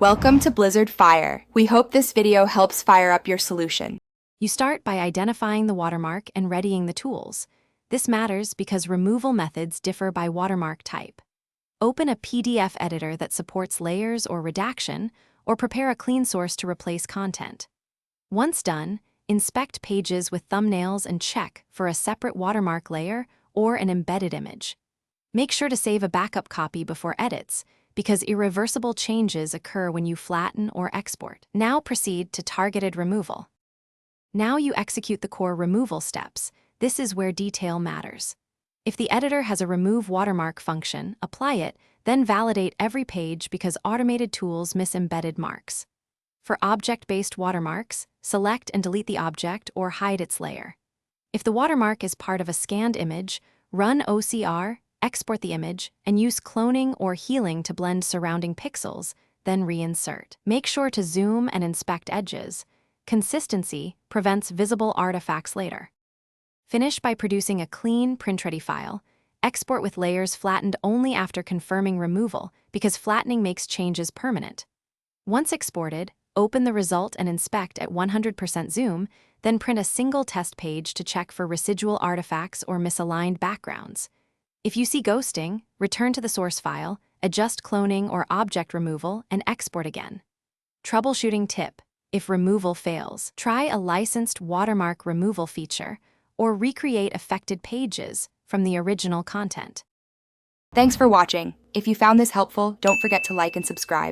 Welcome to Blizzard Fire. We hope this video helps fire up your solution. You start by identifying the watermark and readying the tools. This matters because removal methods differ by watermark type. Open a PDF editor that supports layers or redaction, or prepare a clean source to replace content. Once done, inspect pages with thumbnails and check for a separate watermark layer or an embedded image. Make sure to save a backup copy before edits, because irreversible changes occur when you flatten or export. Now proceed to targeted removal. Now you execute the core removal steps. This is where detail matters. If the editor has a remove watermark function, apply it, then validate every page because automated tools miss embedded marks. For object-based watermarks, select and delete the object or hide its layer. If the watermark is part of a scanned image, run OCR, export the image, and use cloning or healing to blend surrounding pixels, then reinsert. Make sure to zoom and inspect edges. Consistency prevents visible artifacts later. Finish by producing a clean, print-ready file. Export with layers flattened only after confirming removal, because flattening makes changes permanent. Once exported, open the result and inspect at 100% zoom, then print a single test page to check for residual artifacts or misaligned backgrounds. If you see ghosting, return to the source file, adjust cloning or object removal, and export again. Troubleshooting tip: if removal fails, try a licensed watermark removal feature or recreate affected pages from the original content. Thanks for watching. If you found this helpful, don't forget to like and subscribe.